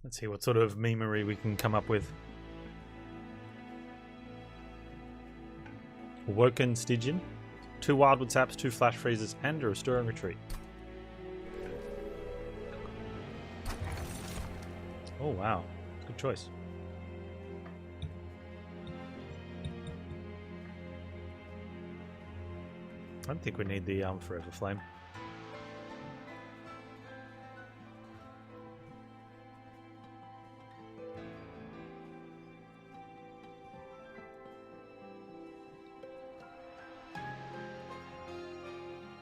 Let's see what sort of memery we can come up with. Awoken Stygian. 2 wildwood saps, 2 flash freezes, and a restore and retreat. Oh wow, good choice. I don't think we need the Forever Flame.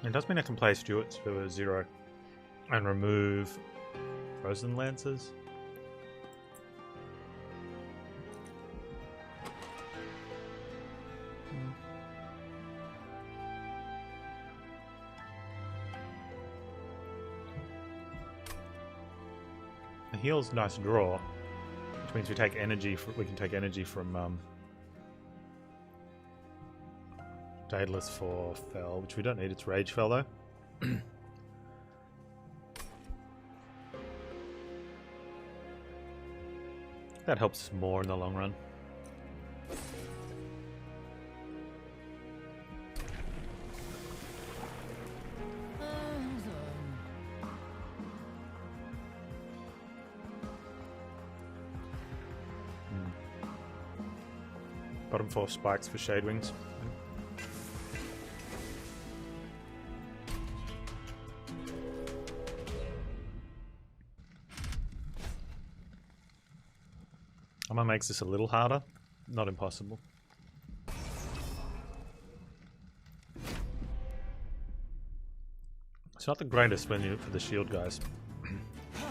It does mean I can play Stewarts for 0 and remove Frozen Lancers. The heal's nice draw, which means we take energy. We can take energy from Daedalus for Fell, which we don't need. It's Rage Fell though. That helps more in the long run. Bottom 4 spikes for Shade Wings. I'm gonna make this a little harder, not impossible. It's not the greatest when you for the shield guys,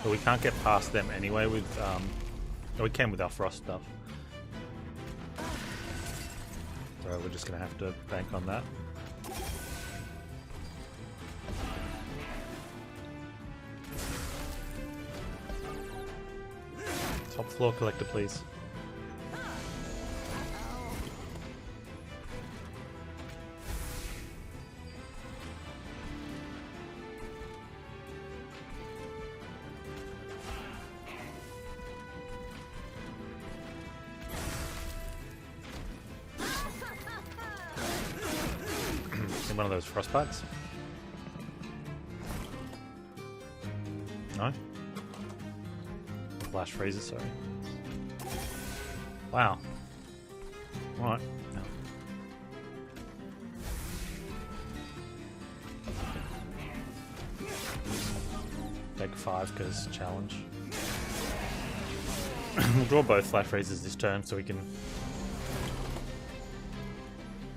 but we can't get past them anyway with we can with our frost stuff. So we're just gonna have to bank on that. Top floor collector, please. One of those frostbites? No? Flash freezes, sorry. Wow. Alright. No. Take 5 because challenge. We'll draw both flash freezes this turn so we can...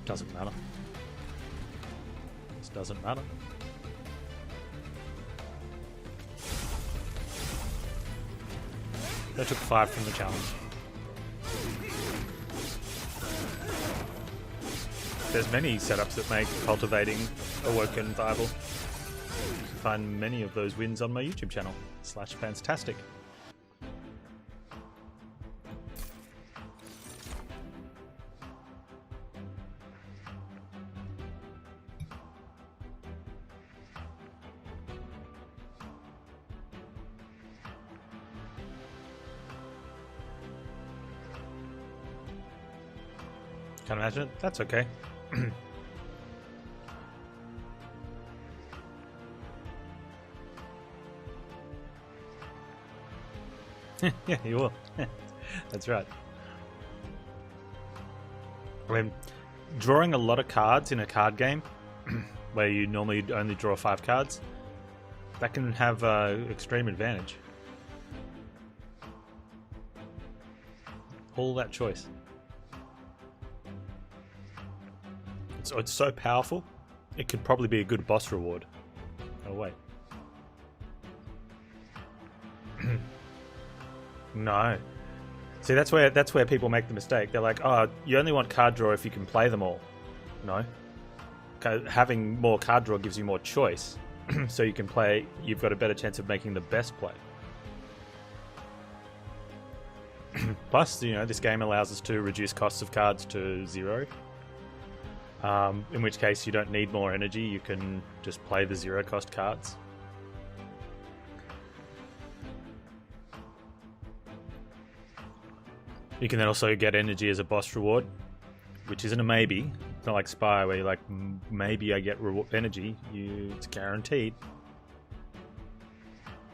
Doesn't matter. Doesn't matter. They took 5 from the challenge. There's many setups that make cultivating Awoken viable. You can find many of those wins on my YouTube channel, /Panztastic. Can't imagine it. That's okay. Yeah, you will. That's right. I mean, drawing a lot of cards in a card game, where you normally only draw 5 cards, that can have extreme advantage. All that choice. It's so powerful, it could probably be a good boss reward. Oh wait. No. See, that's where people make the mistake. They're like, oh, you only want card draw if you can play them all. No. Having more card draw gives you more choice. So you can play, you've got a better chance of making the best play. Plus, you know, this game allows us to reduce costs of cards to 0. In which case you don't need more energy, you can just play the 0 cost cards. You can then also get energy as a boss reward, which isn't a maybe. It's not like Spire where you're like, maybe I get energy. It's guaranteed.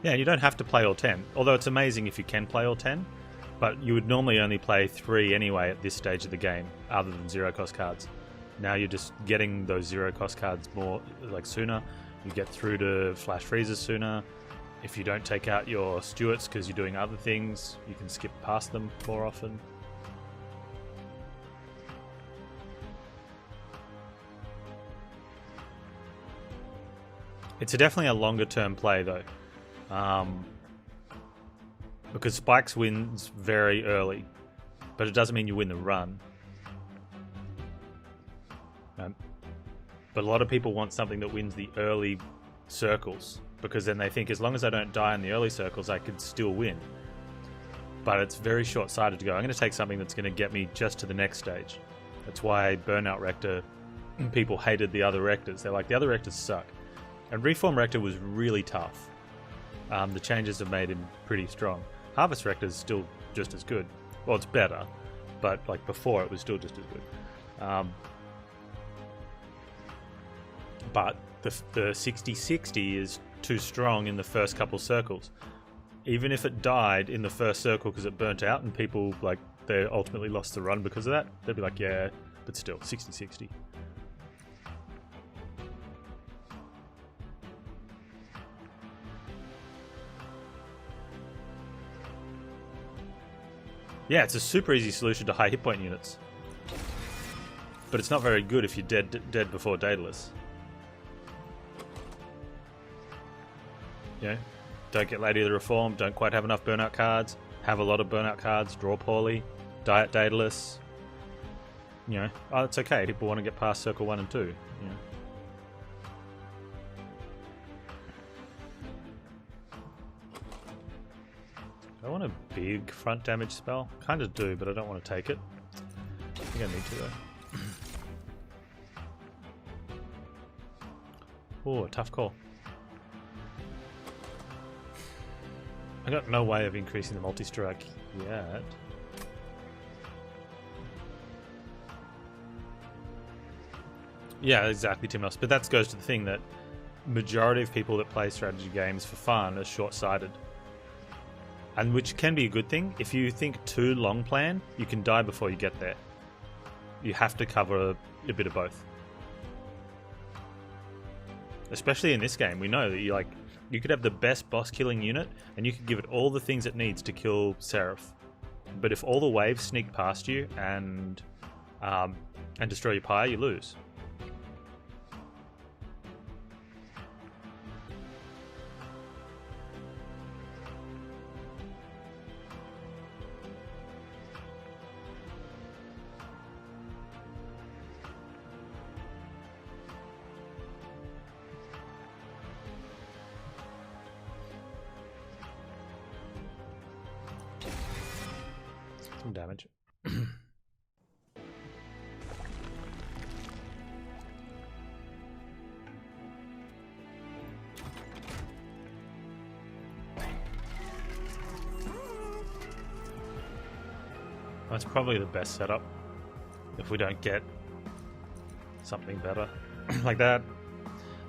Yeah, you don't have to play all 10. Although it's amazing if you can play all 10. But you would normally only play 3 anyway at this stage of the game, other than zero cost cards. Now you're just getting those zero cost cards more sooner. You get through to flash freezes sooner. If you don't take out your Stuarts because you're doing other things, you can skip past them more often. It's definitely a longer term play though. Because Spikes wins very early, but it doesn't mean you win the run. But a lot of people want something that wins the early circles, because then they think as long as I don't die in the early circles, I could still win. But it's very short-sighted to go, I'm going to take something that's going to get me just to the next stage. That's why Burnout Rector, people hated the other Rectors. They're like, the other Rectors suck. And Reform Rector was really tough. The changes have made him pretty strong. Harvest Rector is still just as good. Well, it's better, but like before it was still just as good. But the 60-60 is too strong in the first couple circles. Even if it died in the first circle because it burnt out and people they ultimately lost the run because of that, they'd be like, yeah, but still 60-60. Yeah, it's a super easy solution to high hit point units. But it's not very good if you're dead before Daedalus. You know, don't get Lady of the Reform, don't quite have enough burnout cards, have a lot of burnout cards, draw poorly, die at Daedalus. You know, oh, it's okay, people want to get past Circle 1 and 2. You know. I want a big front damage spell. Kind of do, but I don't want to take it. I think I need to though. Oh, tough call. I got no way of increasing the multi-strike yet. Yeah, exactly, Timnos. But that goes to the thing that majority of people that play strategy games for fun are short-sighted. And which can be a good thing. If you think too long plan, you can die before you get there. You have to cover a bit of both. Especially in this game, we know that you could have the best boss killing unit and you could give it all the things it needs to kill Seraph. But if all the waves sneak past you and destroy your pyre, you lose. Some damage. That's probably the best setup if we don't get something better like that.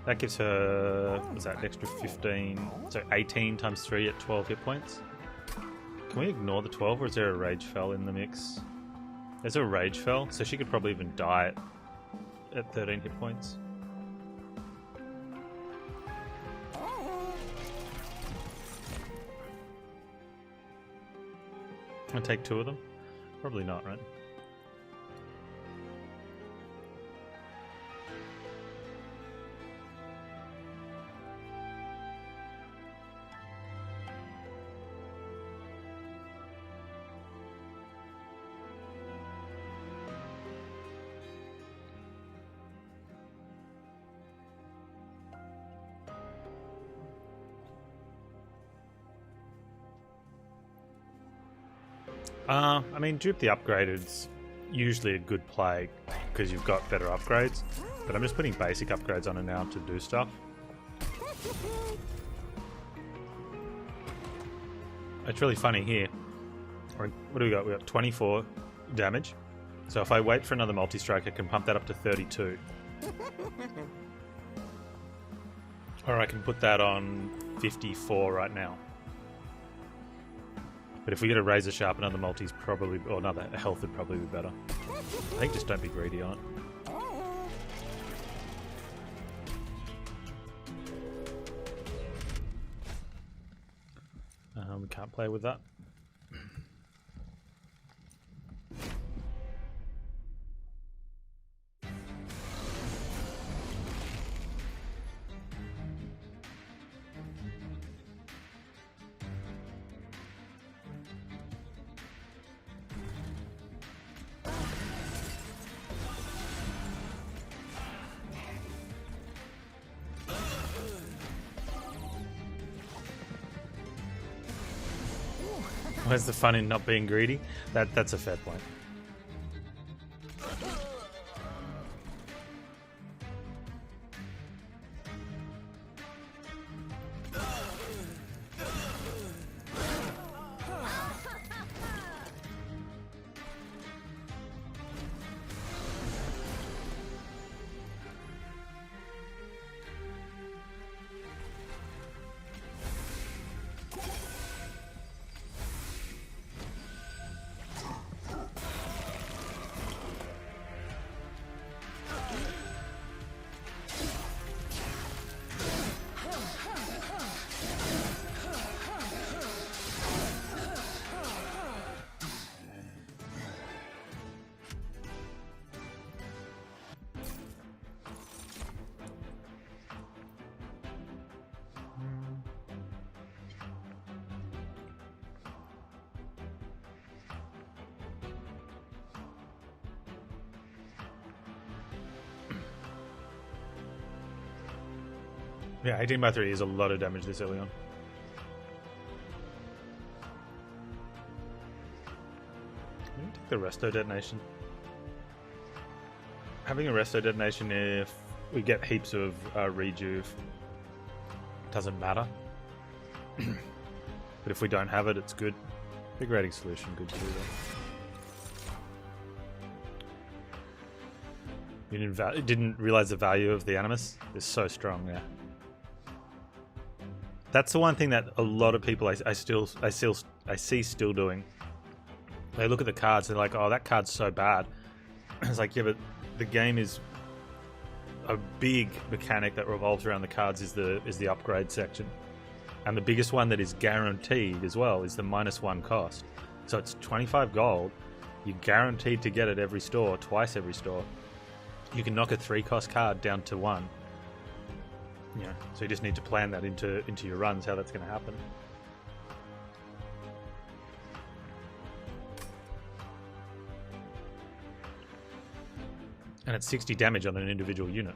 That gives her, what's that, an extra 15, so 18 times 3 at 12 hit points. Can we ignore the 12 or is there a Rage Fell in the mix? There's a Rage Fell, so she could probably even die at 13 hit points. Can I take 2 of them? Probably not, right? I mean, dupe the upgraded's usually a good play because you've got better upgrades, but I'm just putting basic upgrades on her now to do stuff. It's really funny here. What do we got? We got 24 damage. So if I wait for another multi-strike, I can pump that up to 32. Or I can put that on 54 right now. But if we get a razor sharp, another multi's probably, or another health would probably be better. I think just don't be greedy on it. We can't play with that. Where's the fun in not being greedy? That's a fair point. Yeah, 18 by 3 is a lot of damage this early on. Let me take the resto detonation. Having a resto detonation, if we get heaps of rejuve, doesn't matter. But if we don't have it, it's good. Big rating solution, good to do that. You didn't realize the value of the Animus? It's so strong, yeah. That's the one thing that a lot of people I see still doing. They look at the cards and they're like, "Oh, that card's so bad." It's like, yeah, but the game is a big mechanic that revolves around the cards is the upgrade section, and the biggest one that is guaranteed as well is the -1 cost. So it's 25 gold. You're guaranteed to get it every store, twice every store. You can knock a 3-cost card down to 1. Yeah, so you just need to plan that into your runs, how that's going to happen. And it's 60 damage on an individual unit.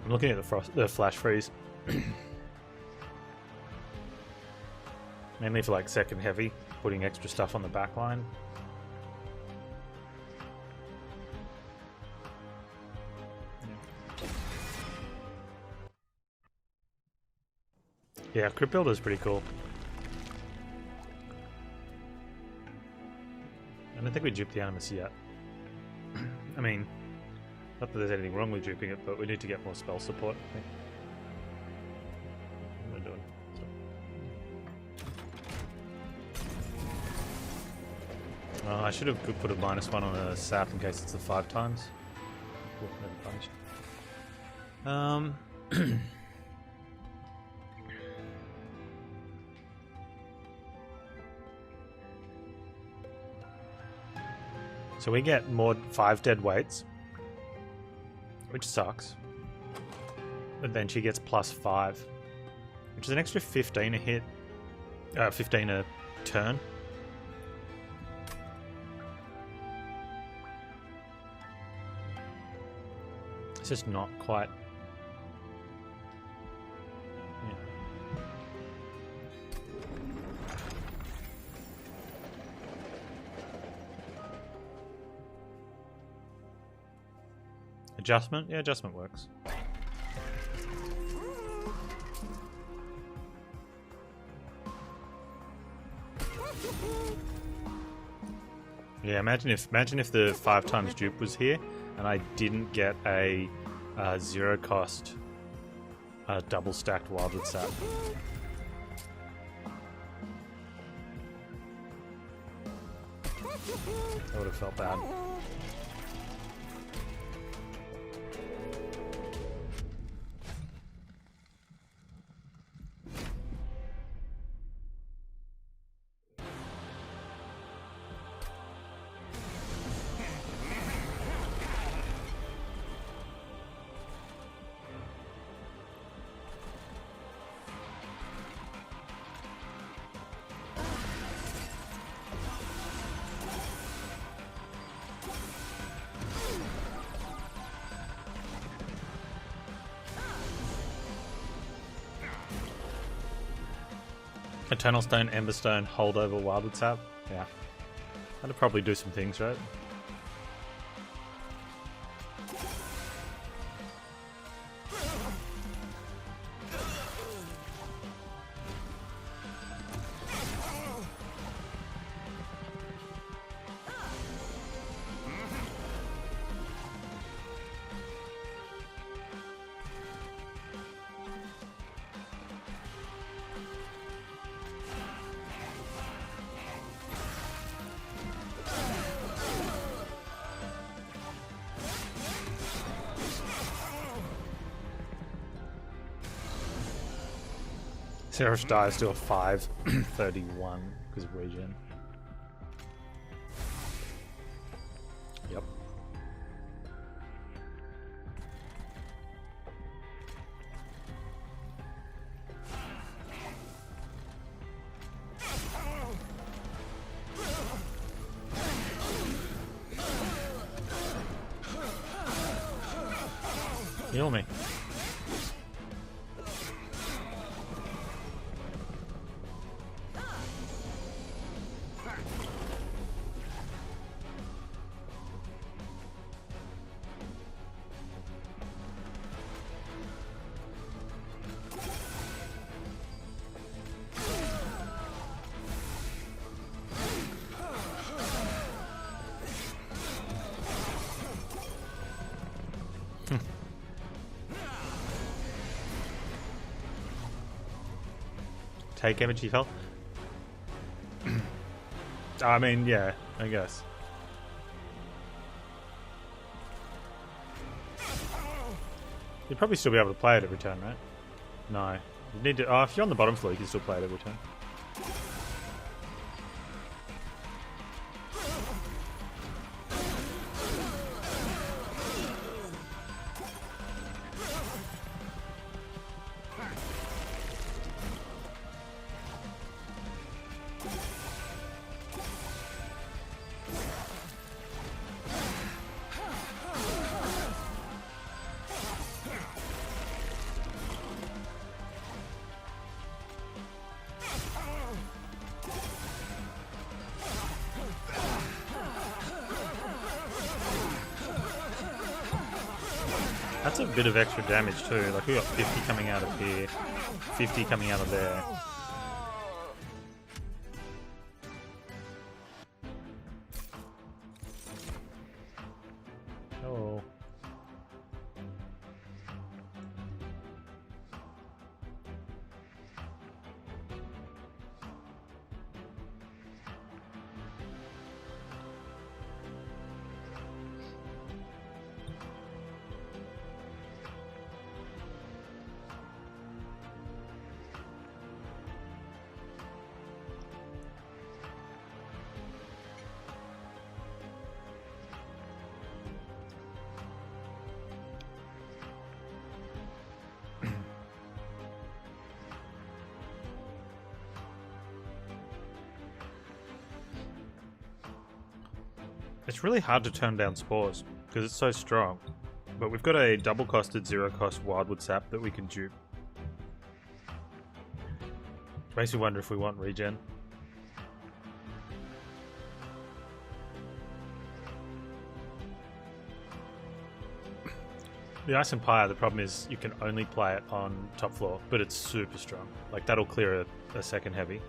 I'm looking at the flash freeze. Mainly for like second heavy, putting extra stuff on the back line. Yeah, Crypt Builder is pretty cool. I don't think we duped the Animus yet. I mean, not that there's anything wrong with duping it, but we need to get more spell support, I think. What am I doing? I should have put a -1 on a sap in case it's the 5 times. So we get more 5 dead weights, which sucks. But then she gets +5, which is an extra 15 a hit, 15 a turn. It's just not quite Adjustment? Yeah, adjustment works. Yeah, imagine if the 5 times dupe was here and I didn't get a 0 cost double stacked wildwood sap. I would have felt bad. Eternal Stone, Emberstone, holdover, Wildwood Sap. Yeah. That'd probably do some things, right? Seraph dies to a 5:31 because of regen. Yep. Heal me. Take image, you fell? I mean, yeah, I guess. You'd probably still be able to play it every turn, right? No. You need to. Oh, if you're on the bottom floor, you can still play it every turn. That's a bit of extra damage too. Like we got 50 coming out of here, 50 coming out of there. Oh. It's really hard to turn down spores because it's so strong. But we've got a double costed 0 cost wildwood sap that we can dupe. Makes me wonder if we want regen. The Ice Empire, the problem is you can only play it on top floor, but it's super strong. Like, that'll clear a second heavy.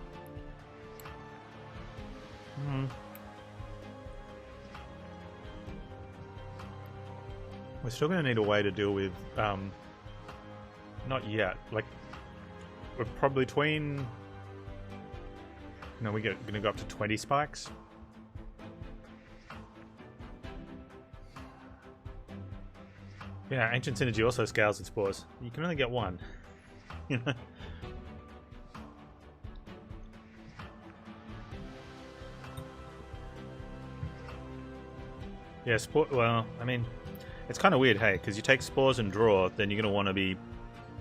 We're still going to need a way to deal with... not yet. Like, we're probably between... No, we're going to go up to 20 spikes. Yeah, Ancient Synergy also scales with spores. You can only get one. You know? Yeah, well, I mean, it's kind of weird, hey, because you take spores and draw, then you're going to want to be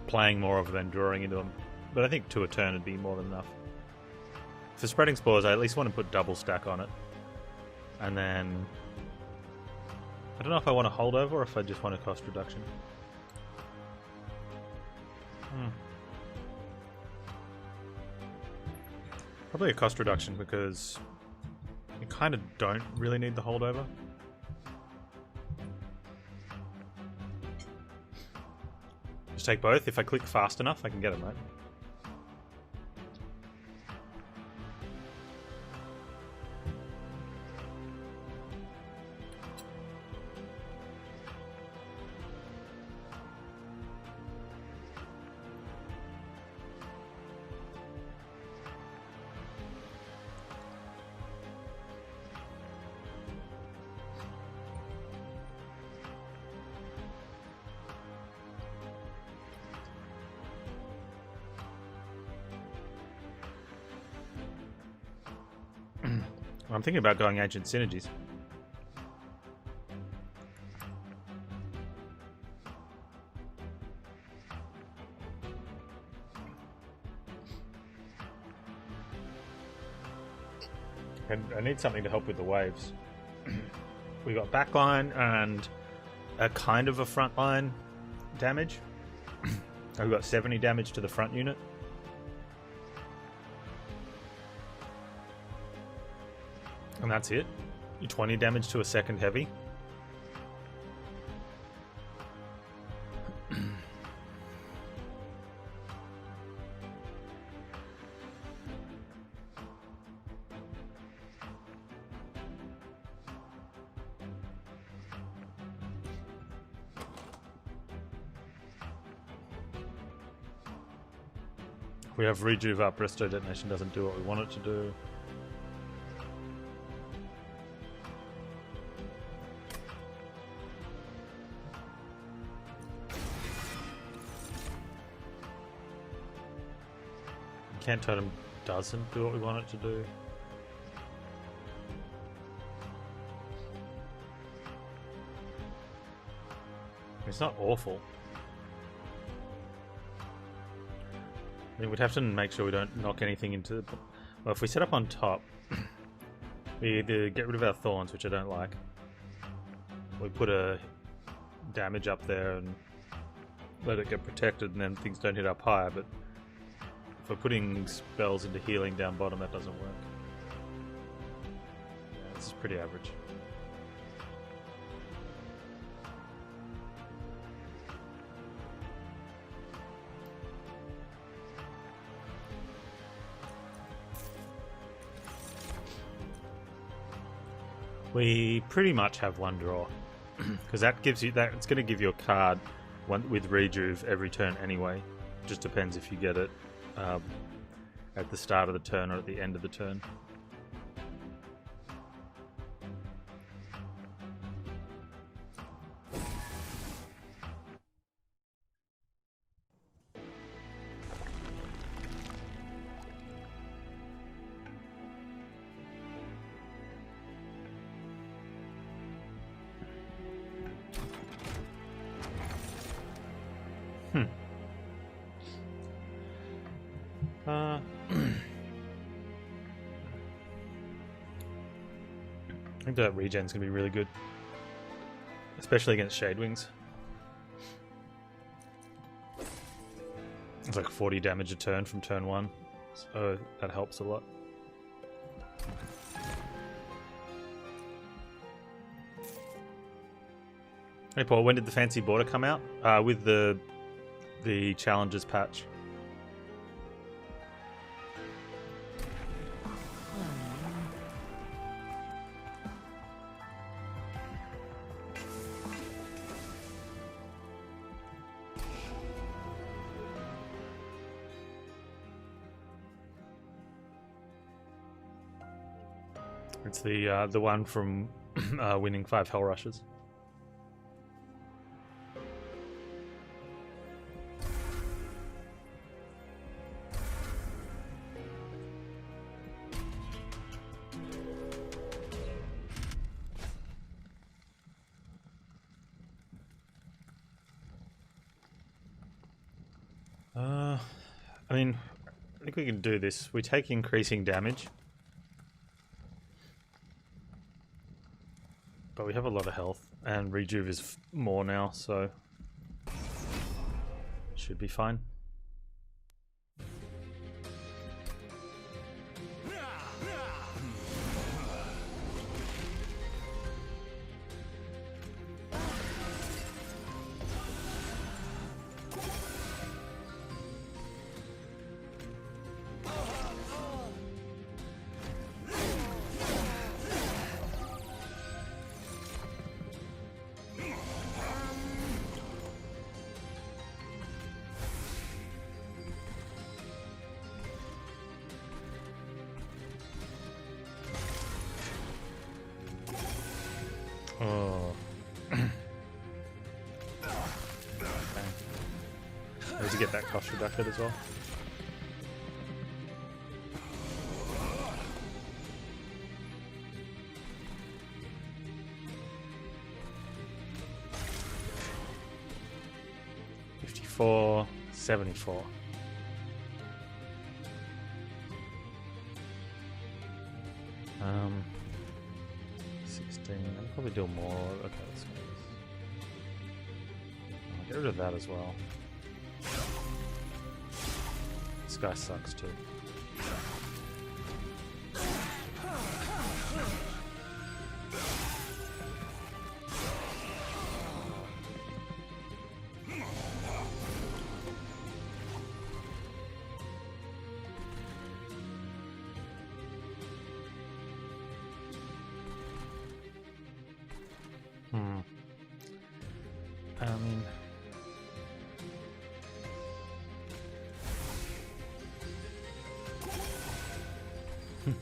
playing more of them than drawing into them. But I think to a turn would be more than enough. For spreading spores, I at least want to put double stack on it. And then... I don't know if I want a holdover or if I just want a cost reduction. Probably a cost reduction because you kind of don't really need the holdover. Just take both. If I click fast enough, I can get them, right? I'm thinking about going Ancient Synergies. And I need something to help with the waves. We got backline and a kind of a frontline damage. I've got 70 damage to the front unit. And that's it. 20 damage to a second heavy. If we have rejuve up, Resto Detonation doesn't do what we want it to do. Can't Totem doesn't do what we want it to do. It's not awful. I mean, we'd have to make sure we don't knock anything into... Well, if we set up on top, we either get rid of our thorns, which I don't like. We put a damage up there and let it get protected, and then things don't hit up higher, but if we're putting spells into healing down bottom, that doesn't work. Yeah, this is pretty average. We pretty much have one draw, because that gives you that. It's going to give you a card with rejuve every turn anyway. Just depends if you get it at the start of the turn or at the end of the turn. I think that regen's gonna be really good, especially against Shadewings. It's like 40 damage a turn from turn 1, so that helps a lot. Hey Paul, when did the fancy border come out? With the challenges patch. It's the one from winning 5 Hell Rushes. I mean, I think we can do this. We take increasing damage. But we have a lot of health, and rejuve is more now, so should be fine. Oh. I need to get that cost reducted as well. $54.74. I'll probably do more. Okay, let's go. I'll get rid of that as well. This guy sucks too. I mean,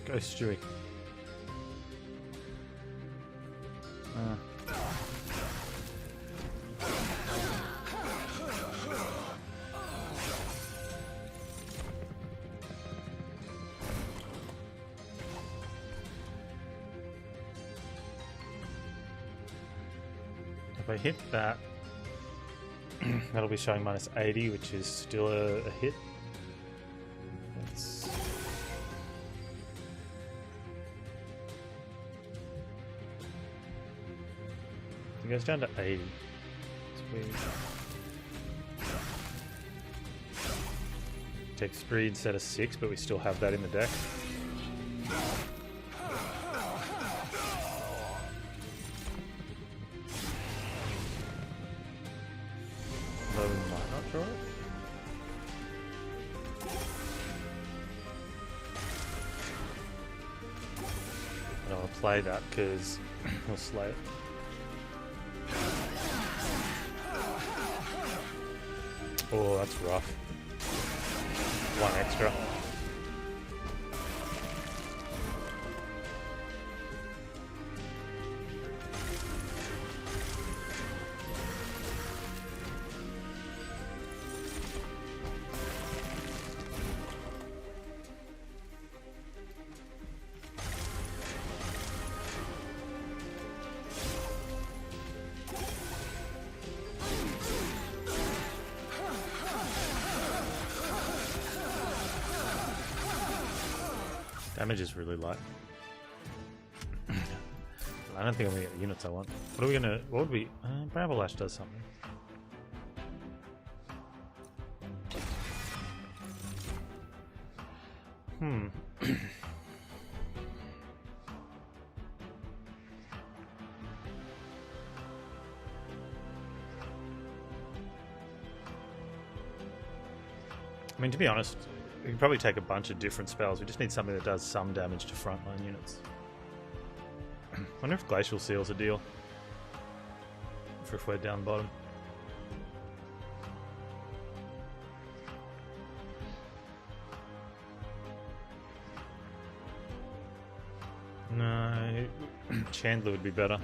go Stewie. If I hit that, that'll be showing minus 80, which is still a hit. That's... It goes down to 80. It's weird. Takes 3 instead of 6, but we still have that in the deck. Play that because we'll slay it. Oh, that's rough. 1 extra. Damage is really light. I don't think I'm gonna get the units I want. What are we gonna... What would we... Bramble Ash does something. I mean, to be honest, we can probably take a bunch of different spells. We just need something that does some damage to frontline units. I wonder if Glacial Seal's a deal. For if we're down bottom. No, Chandler would be better.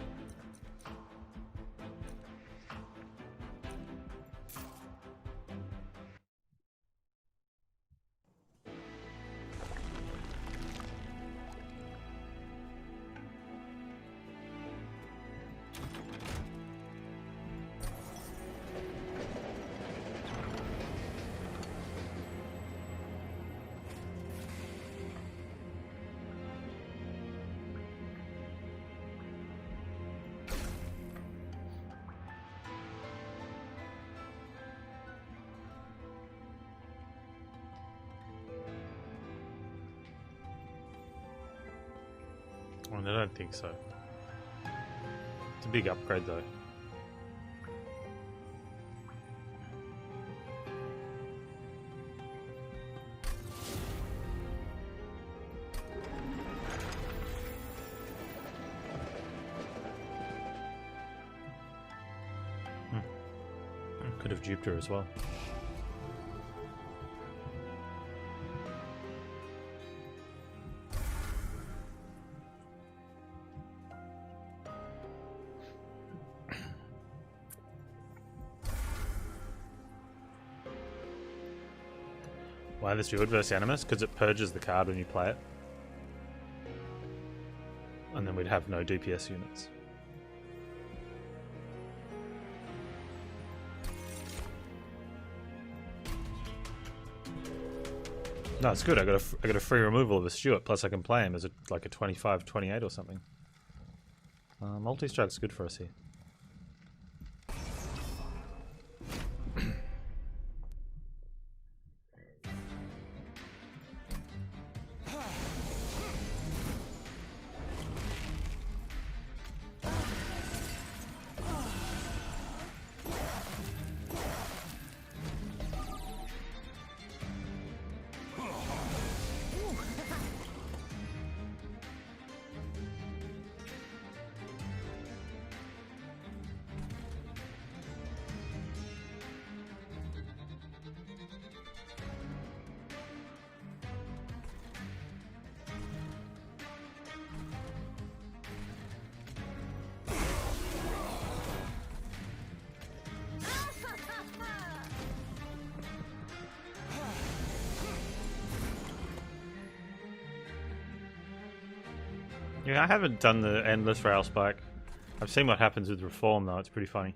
I don't think so. It's a big upgrade though. Could have duped her as well. Why this Druid versus Animus? Because it purges the card when you play it. And then we'd have no DPS units. No, it's good. I got a free removal of a Stuart, plus I can play him as like a 25-28 or something. Multi-strike's good for us here. Yeah, I haven't done the endless rail spike. I've seen what happens with reform though, it's pretty funny.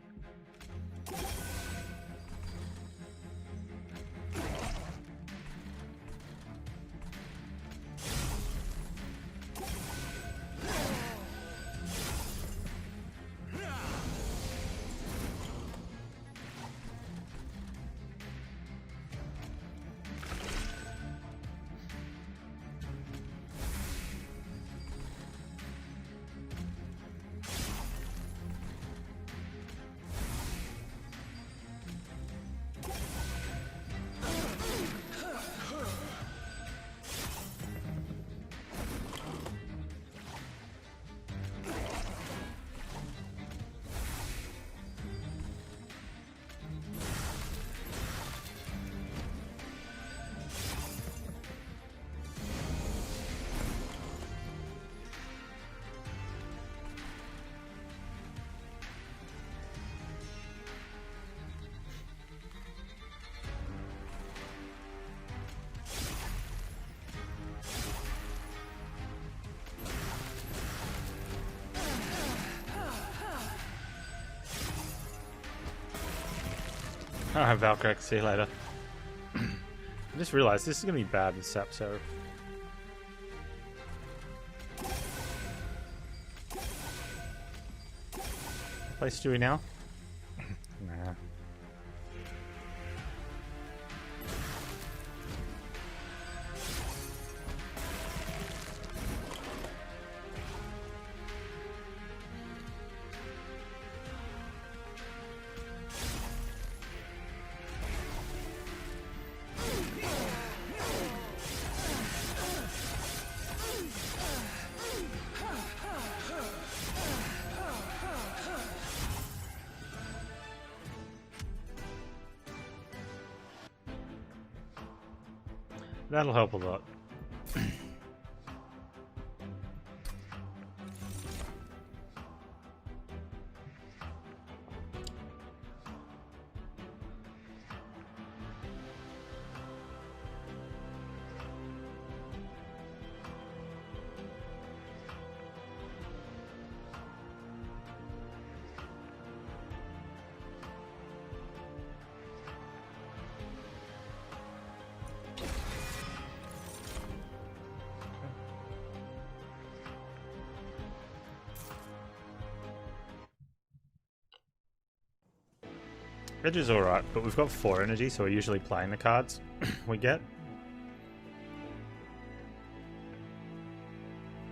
I don't have Valkyrie, see you later. I just realised this is going to be bad with Sap Seraph. Play Stewie now? Nah. That'll help a lot. Edge is alright, but we've got 4 energy, so we're usually playing the cards we get.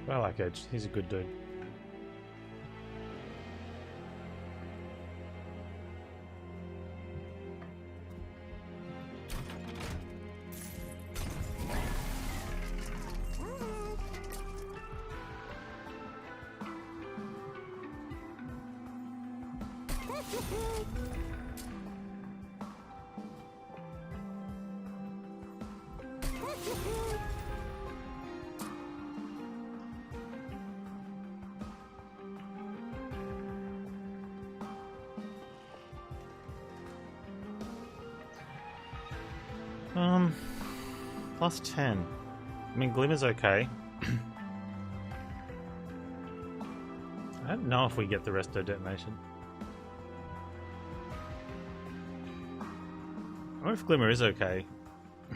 But I like Edge, he's a good dude. Plus 10. I mean, Glimmer's okay. I don't know if we get the resto detonation. I wonder if Glimmer is okay.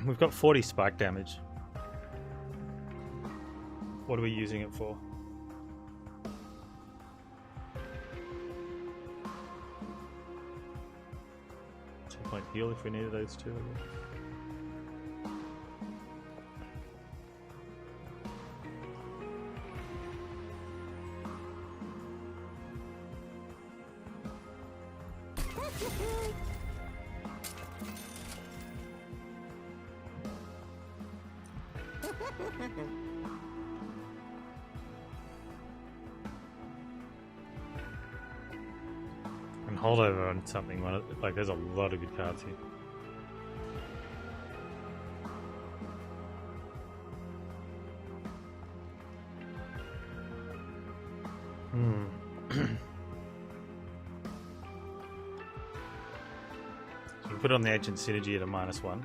We've got 40 spike damage. What are we using it for? 2-point heal if we needed those 2. And hold over on something, like there's a lot of good cards here. So we put on the Ancient Synergy at a -1.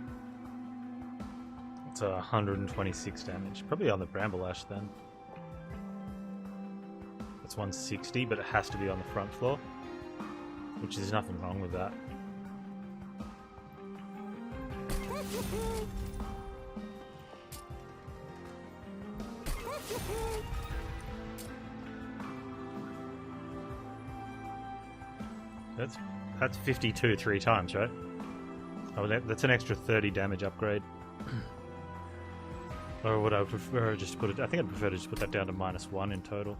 It's 126 damage. Probably on the Bramble Ash then. That's 160, but it has to be on the front floor. Which is nothing wrong with that. That's 52 3 times, right? Oh, that's an extra 30 damage upgrade. Or would I prefer just to put it? I think I'd prefer to just put that down to -1 in total.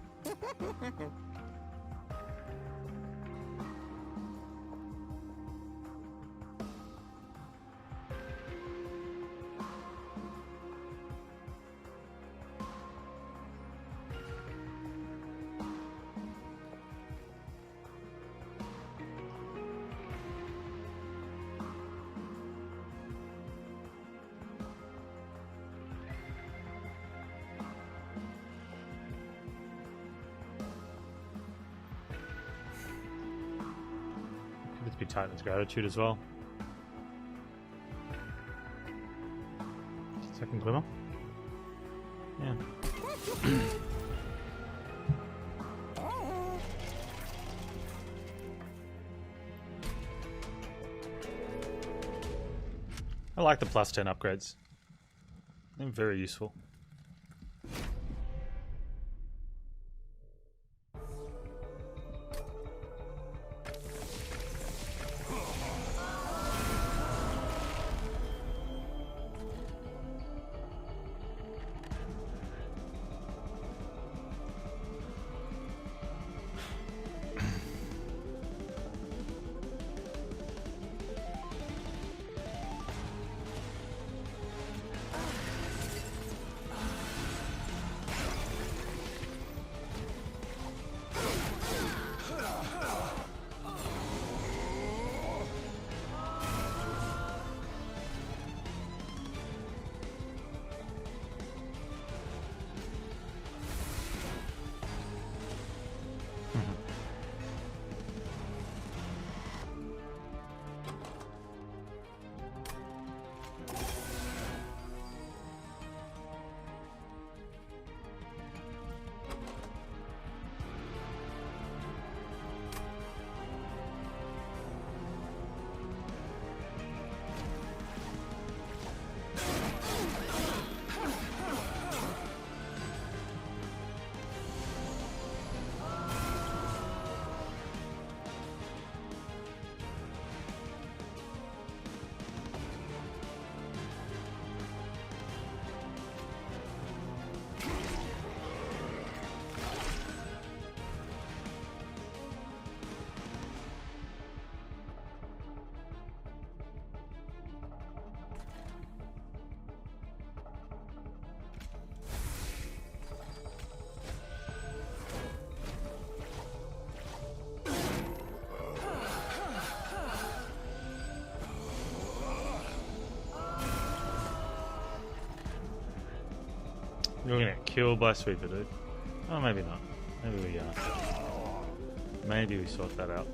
Be Titan's Gratitude as well. Second Glimmer. Yeah. I like the +10 upgrades. They're very useful. We're gonna get killed by Sweeper, dude. Oh, maybe not. Maybe we are. Maybe we sort that out.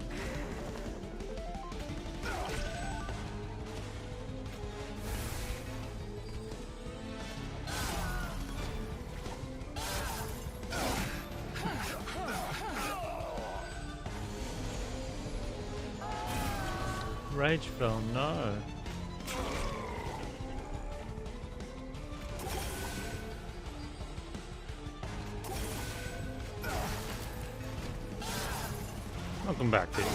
Rage fell, no. Welcome back, people.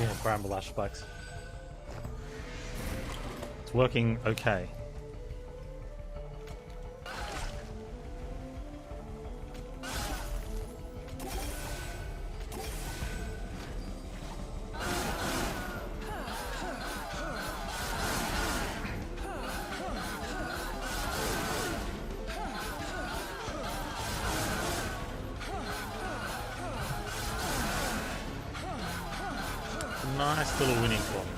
Yeah, Bramble Ash Spikes. It's working okay. Nice little winning formula.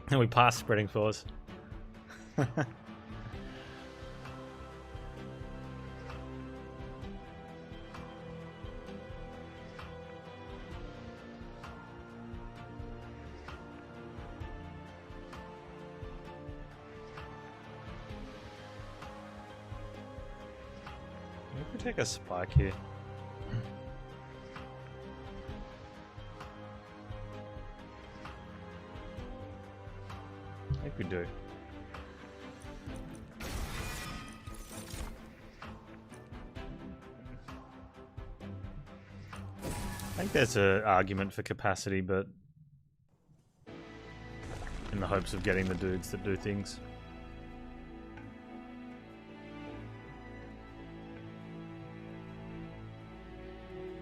And we passed spreading fours. We could take a spike here. I think we do. I think there's an argument for capacity, but in the hopes of getting the dudes that do things.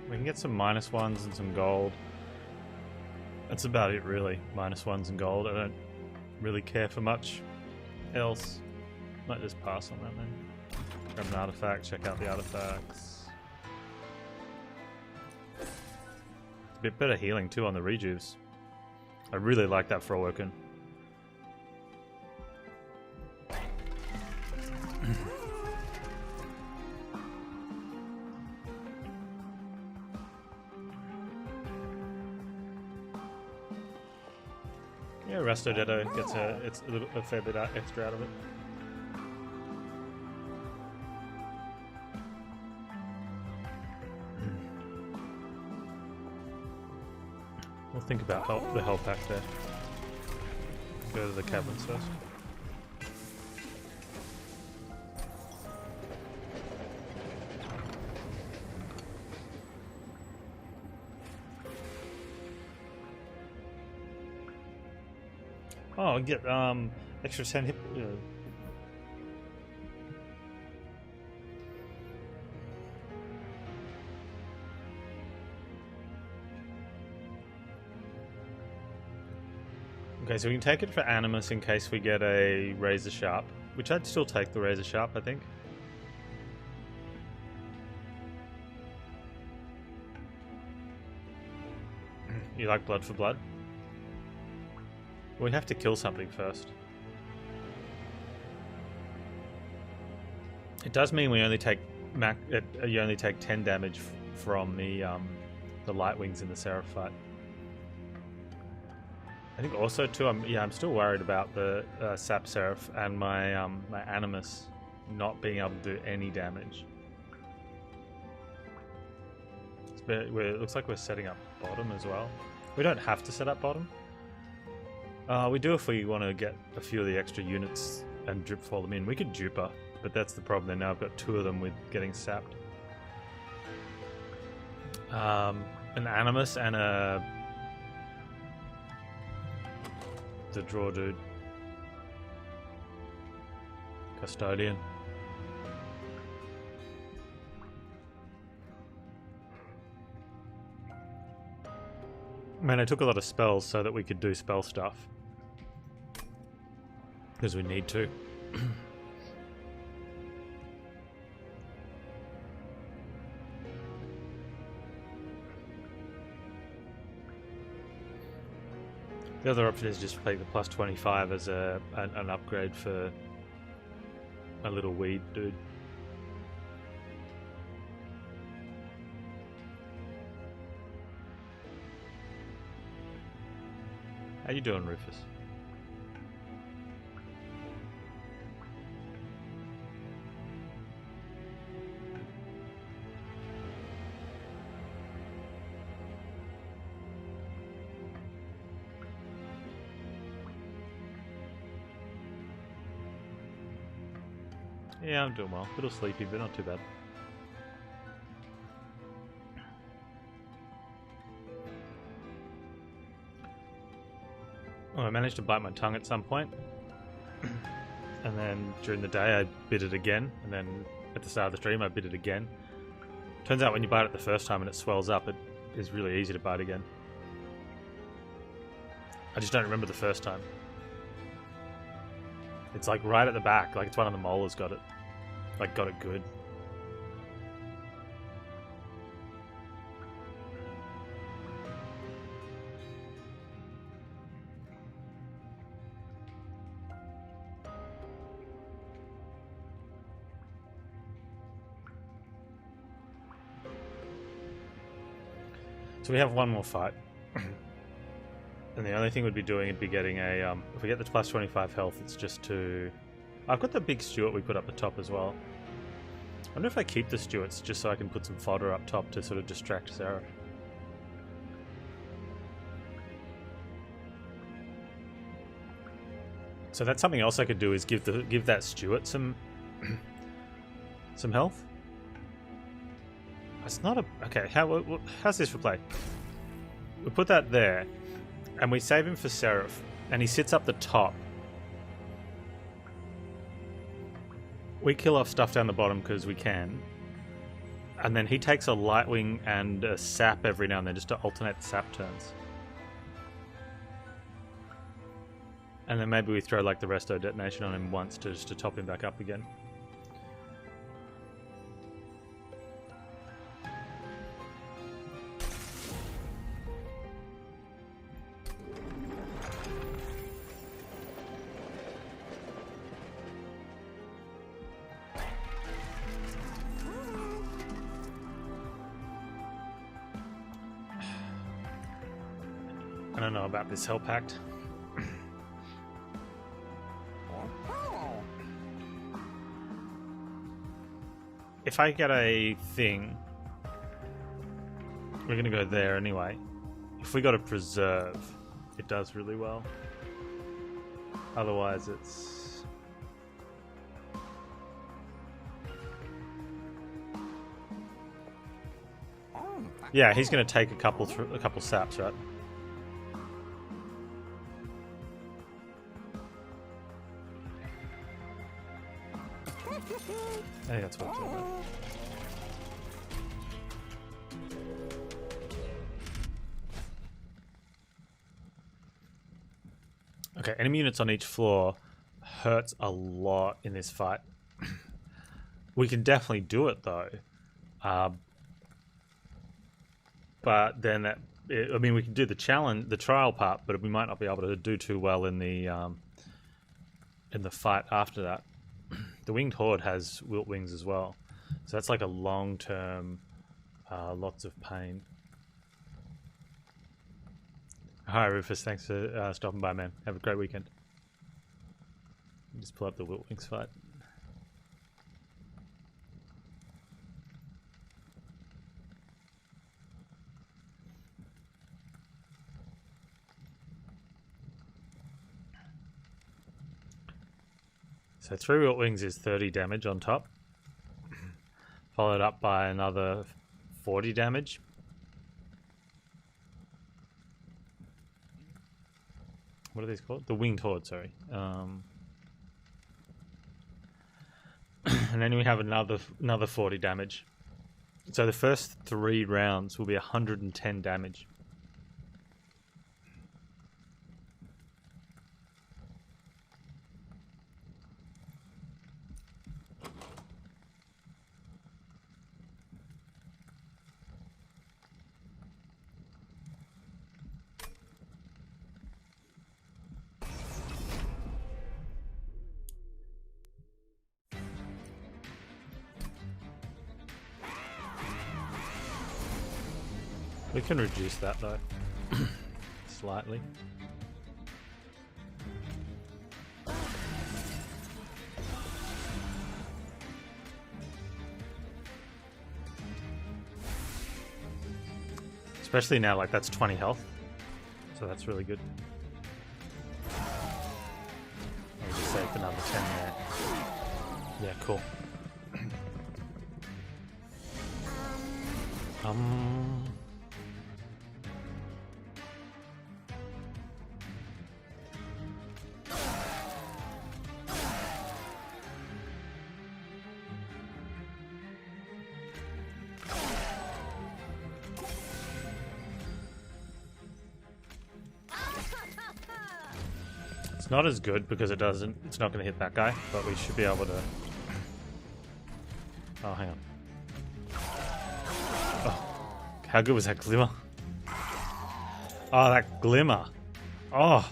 We can get some -1s and some gold. That's about it, really. -1s and gold. I don't really care for much else. Might just pass on that then. Grab an artifact, check out the artifacts. It's a bit better healing too on the rejuves. I really like that for Awoken. Yeah, Resto Ditto gets a fair bit extra out of it. We'll think about the health pack there. Go to the caverns first. Oh, get extra 10 hit. Okay, so we can take it for Animus in case we get a Razor Sharp, which I'd still take the Razor Sharp, I think. You like blood for blood? We have to kill something first. It does mean we only take you only take 10 damage from the light wings in the Seraph fight. I think also too, I'm still worried about the Sap Seraph and my my Animus not being able to do any damage. It looks like we're setting up bottom as well. We don't have to set up bottom. We do if we want to get a few of the extra units and drip fall them in. We could duper, but that's the problem. Then now I've got 2 of them with getting sapped. An Animus and the draw dude. Custodian. Man, I took a lot of spells so that we could do spell stuff. Because we need to. The other option is just take the plus 25 as an upgrade for a little weed dude. How you doing, Rufus? Yeah, I'm doing well. A little sleepy, but not too bad. Oh, I managed to bite my tongue at some point. And then during the day I bit it again. And then at the start of the stream I bit it again. Turns out when you bite it the first time and it swells up, it is really easy to bite again. I just don't remember the first time. It's like right at the back, like it's one of the molars got it. Like got it good. So we have one more fight. And the only thing we'd be doing would be getting a, if we get the plus 25 health, it's just to... I've got the big Stuart we put up the top as well. I wonder if I keep the Stuarts just so I can put some fodder up top to sort of distract Sarah. So that's something else I could do, is give that Stuart some some health. It's not a... Okay, how's this for play? We put that there. And we save him for Seraph, and he sits up the top. We kill off stuff down the bottom because we can. And then he takes a Lightwing and a Sap every now and then just to alternate the Sap turns. And then maybe we throw like the Resto Detonation on him once just to top him back up again. I don't know about this Hell Pact. If I get a thing, we're going to go there anyway. If we got a Preserve, it does really well. Otherwise it's... Yeah, he's going to take a couple saps, right? I think that's what it's all about. Okay, enemy units on each floor hurts a lot in this fight. We can definitely do it though. But then that... I mean, we can do the challenge, the trial part, but we might not be able to do too well in the fight after that. The Winged Horde has Wilt Wings as well, So that's like a long-term, lots of pain. Hi Rufus, thanks for stopping by, man. Have a great weekend. Just pull up the Wiltwings fight. So 3 Wiltwings is 30 damage on top, followed up by another 40 damage. What are these called? The Winged Horde, sorry. And then we have another 40 damage. So the first 3 rounds will be 110 damage. We can reduce that though, slightly. Especially now, like that's 20 health, so that's really good. I'll just save another 10 there. Yeah, cool. Not as good because it's not going to hit that guy, but we should be able to. Oh, hang on. Oh, how good was that glimmer? Oh, that glimmer. Oh.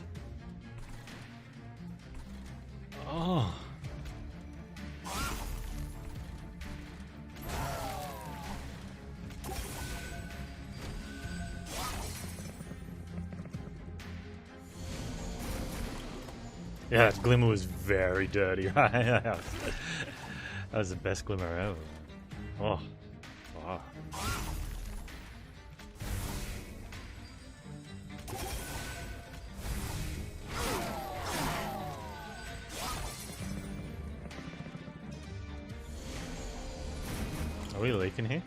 Oh. Yeah, that glimmer was very dirty, right? That was the best glimmer ever. Oh. Wow. Are we leaking here?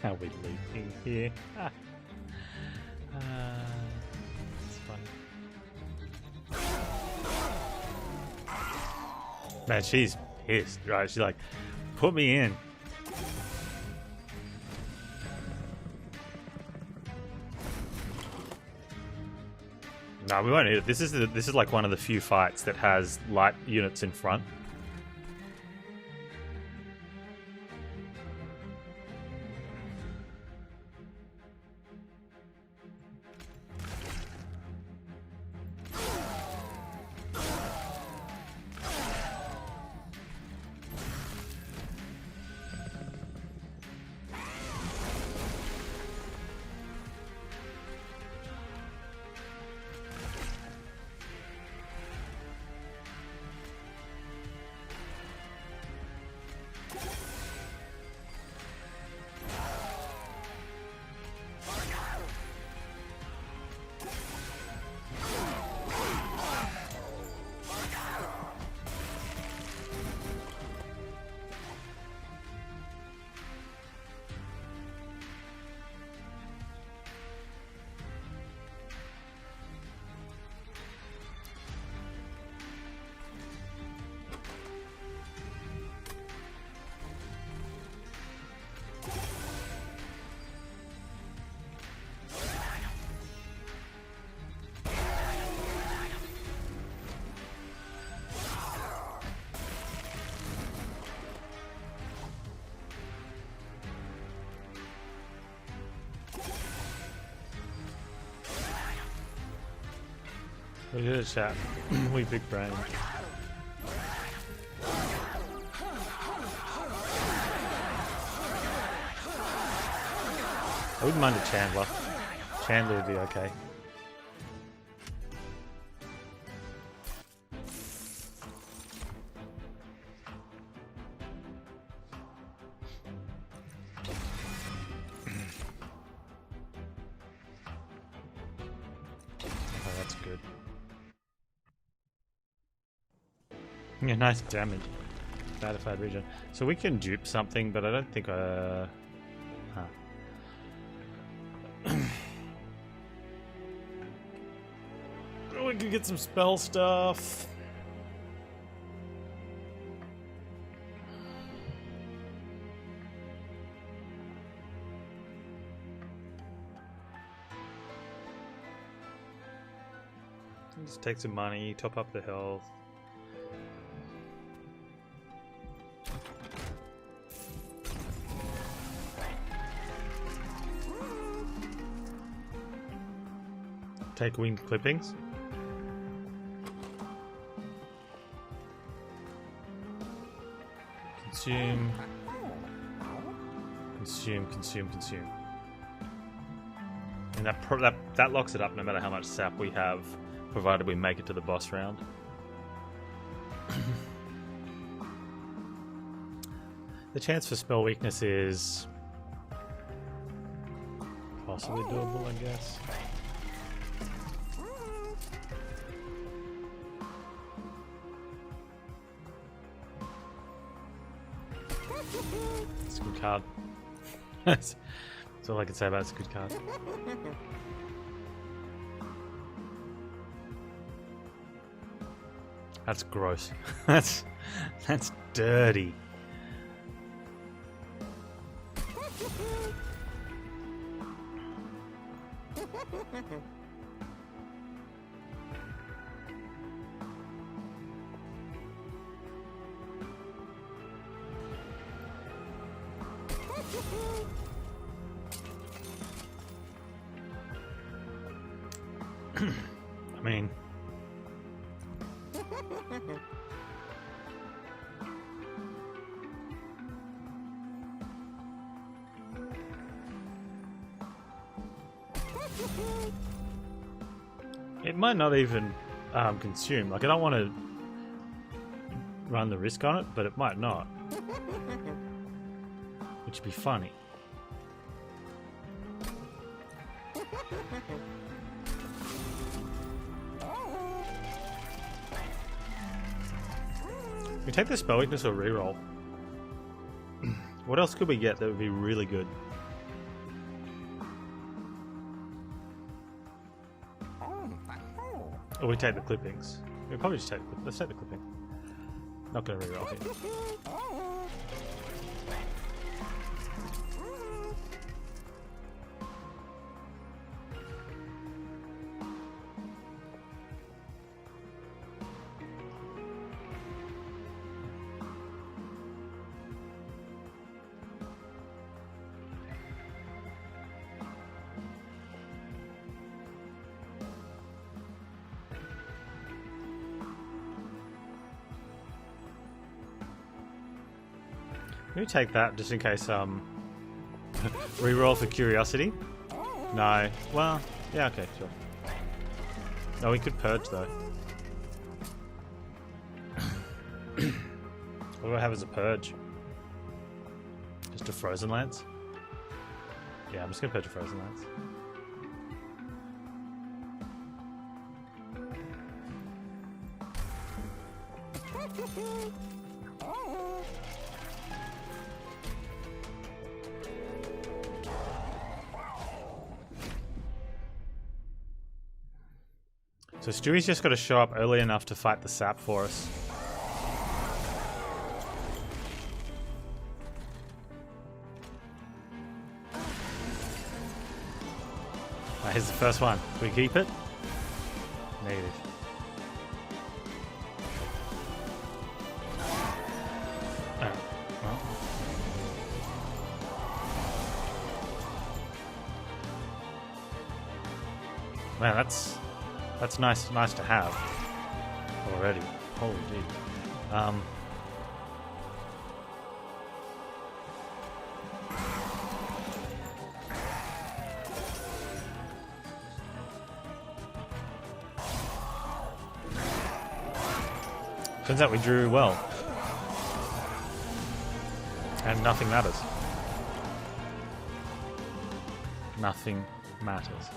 Are we leaking here? It's funny. Man, she's pissed, right? She's like, put me in. No, we won't need it. This is like one of the few fights that has light units in front. Look at this chat. We big brain. wouldn't mind a Chandler. Chandler would be okay. Oh, that's good. Yeah, nice damage. Modified region. So we can dupe something, but I don't think we can get some spell stuff. Just take some money, top up the health. Take winged clippings. Consume. Consume, consume, consume. And that locks it up no matter how much sap we have, provided we make it to the boss round. The chance for spell weakness is possibly doable, I guess. It's a good card. That's all I can say about it's a good card. That's gross. That's dirty. I mean, it might not even consume. Like, I don't want to run the risk on it, but it might not, which would be funny. We take the spell weakness or reroll. What else could we get that would be really good? Or we take the clippings. We'll probably just let's take the clipping. Not gonna reroll here. Let me take that just in case reroll for curiosity. No. Well, yeah, okay, sure. No, we could purge though. What do I have as a purge? Just a frozen lance? Yeah, I'm just gonna purge a frozen lance. So Stewie's just got to show up early enough to fight the sap for us. Right, here's the first one. Can we keep it? Negative. Man, that's nice to have already. Holy gee. Turns out we drew well. And nothing matters. Nothing matters.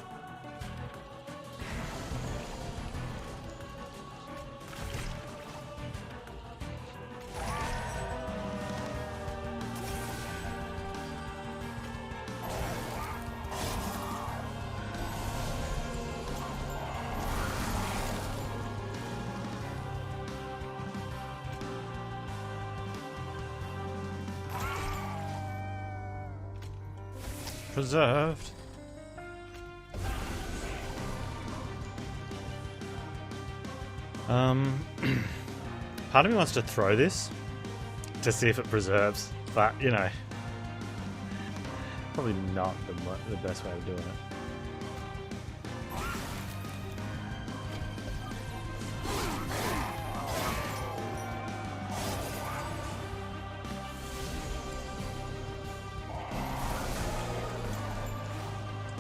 Preserved. Part of me wants to throw this to see if it preserves, but you know, probably not the best way of doing it.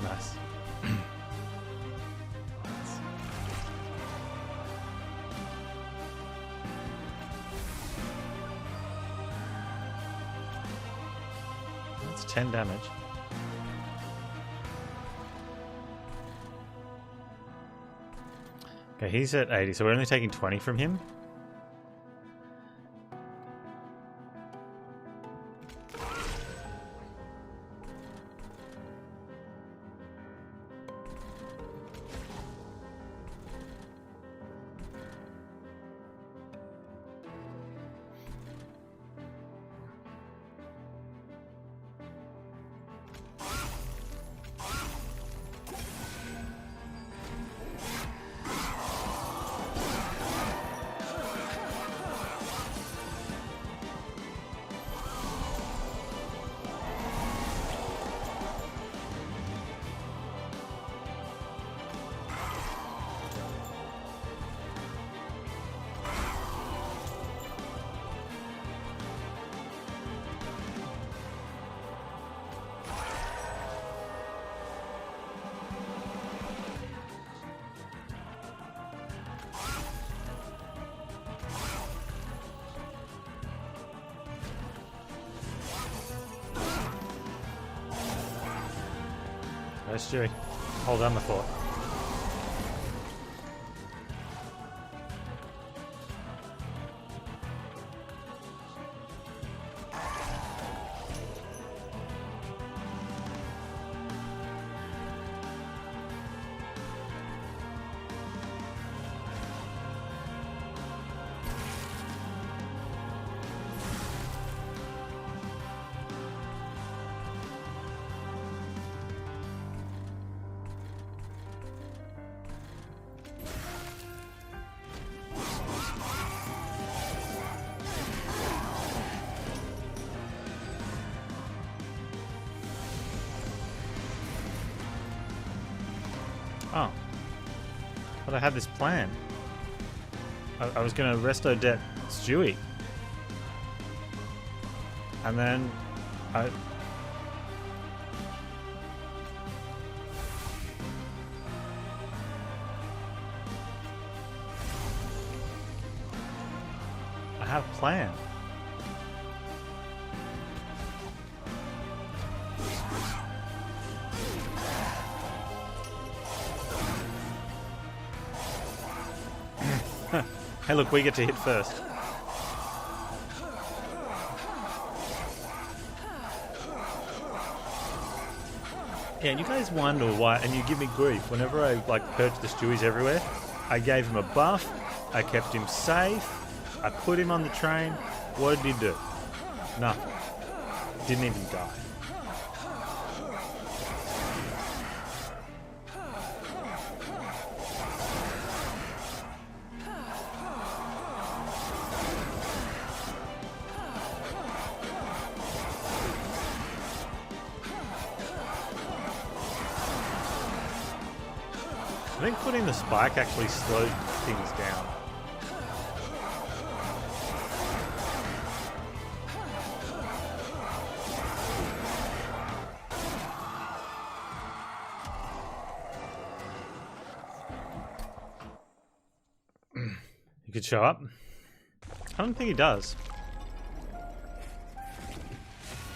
Nice. That's 10 damage. Okay, he's at 80, so we're only taking 20 from him. Nice, Stewie. Hold down the fort. Oh. But I had this plan. I was going to resto debt Stewie. And then I have a plan. Hey look, we get to hit first. Yeah, and you guys wonder why, and you give me grief. Whenever I like purge the Stewies everywhere, I gave him a buff, I kept him safe, I put him on the train. What did he do? Nothing. Didn't even die. I think putting the spike actually slowed things down. You could show up. I don't think he does.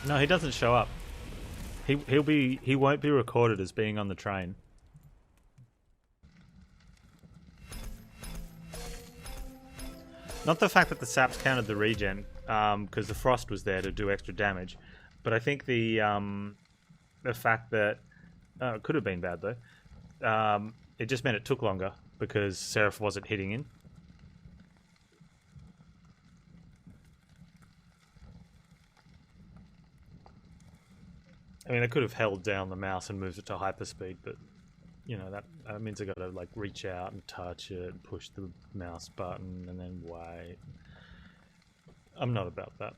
No, he doesn't show up. He won't be recorded as being on the train. Not the fact that the saps counted the regen, because the frost was there to do extra damage, but I think the fact that it could have been bad though. It just meant it took longer because Seraph wasn't hitting in. I mean, I could have held down the mouse and moved it to hyperspeed, but you know that means I got to like reach out and touch it, push the mouse button, and then wait. I'm not about that.